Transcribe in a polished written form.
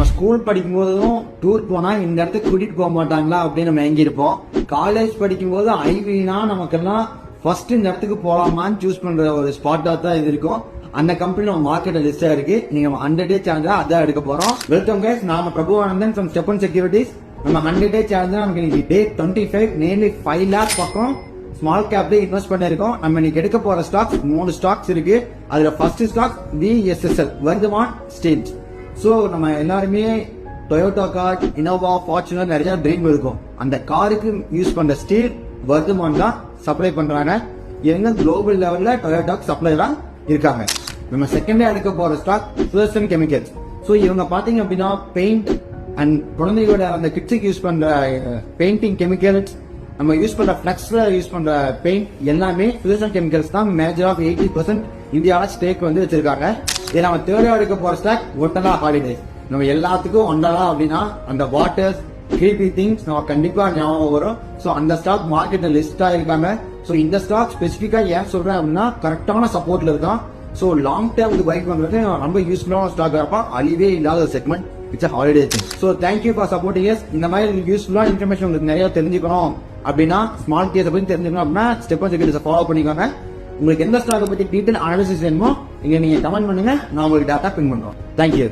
நம்ம ஸ்கூல் படிக்கும் போதும் டூர் போனா இந்த இடத்துக்கு கூட்டிட்டு போக மாட்டாங்களா அப்படின்னு நம்ம எங்கிருப்போம். காலேஜ் படிக்கும் போது ஐவினா நமக்கெல்லாம் ஃபர்ஸ்ட் இந்த இடத்துக்கு போலாமான்னு சூஸ் பண்ற ஒரு ஸ்பாட்டா தான் இது இருக்கும். அந்த கம்பெனி நம்ம மார்க்கெட் லிஸ்டா இருக்கு. நீங்க 100 டே சேலஞ்சா அதான் எடுக்க போறோம். வெல்கம் கைஸ், நாம பிரபுவானந்தன் ஃப்ரம் ஸ்டெப் அண்ட் செக்யூரிட்டிஸ். நம்ம 100 டே சேலஞ்சா நமக்கு இன்னைக்கு டே 25 நியர்லி 5 lakh பக்கம் ஸ்மால் கேப்ல இன்வெஸ்ட் பண்ணிருக்கோம். நம்ம இன்னைக்கு எடுக்க போற ஸ்டாக்ஸ் 3 ஸ்டாக்ஸ் இருக்கு. அதுல first stock VSSL Vardhman steel. So நம்ம எல்லாருமே டொயோட்டா கார், இனோவா, ஃபார்ச்சுனர் நிறைய ட்ரீம் இருக்கும். அந்த காருக்கு யூஸ் பண்ற ஸ்டீல் வர்தமான் தான் சப்ளை பண்றாங்க. இவங்க குளோபல் லெவல்ல டொயோட்டா சப்ளைரா இருக்காங்க. நம்ம செகண்டா எடுக்க போற ஸ்டாக் ஃபுதர்சன் கெமிக்கல்ஸ். சோ இவங்க பாத்தீங்க அப்படின்னா பெயிண்ட் அண்ட் குழந்தைகளோட அந்த கிட்ஸுக்கு யூஸ் பண்ற பெயிண்டிங் கெமிக்கல்ஸ், நம்ம யூஸ் பண்ற பிளக்ஸ்ல யூஸ் பண்ற பெயிண்ட் எல்லாமே ஃபுதர்சன் கெமிக்கல்ஸ் தான் மேஜர் ஆஃப் 80% இந்தியாவில ஸ்டேக் வந்து வச்சிருக்காங்க. இது நம்ம தேர்டா எடுக்க போற ஸ்டாக் ஒண்டலா ஹாலிடேஸ். நம்ம எல்லாத்துக்கும் ஒண்டலா அப்படின்னா அந்த வாட்டர்ஸ் கிரீப்பி திங்ஸ் நம்ம கண்டிப்பா ஞாபகம் வரும். சோ அந்த ஸ்டாக் மார்க்கெட்ல லிஸ்டா இருக்காங்க. சோ இந்த ஸ்டாக் ஸ்பெசிபிக்கா ஏன் சொல்றேன் அப்படின்னா கரெக்டான சப்போர்ட்ல இருக்கான். சோ லாங் டேர்முக்கு பை பண்றது ரொம்ப யூஸ்ஃபுல்லான ஸ்டாக் இருப்பான். அழிவே இல்லாத segment it's holiday thing. So thank you for supporting us. இந்த மாதிரி யூஸ்ஃபுல்லான இன்ஃபர்மேஷன் உங்களுக்கு நிறைய தெரிஞ்சுக்கணும் அப்படின்னா ஸ்மால் கேஸை பத்தி தெரிஞ்சுக்கணும் அப்படின்னா ஸ்டெப் அண்ட் செக்யூரிட்டிஸை ஃபாலோ பண்ணிக்கோங்க. உங்களுக்கு எந்த ஸ்டாக்கை பத்தி டீட்டெயில் அனாலிசிஸ் வேணுமோ நீங்க கமெண்ட் பண்ணுங்க, நான் உங்களுக்கு டேட்டா பின் பண்றோம். தேங்க்யூ.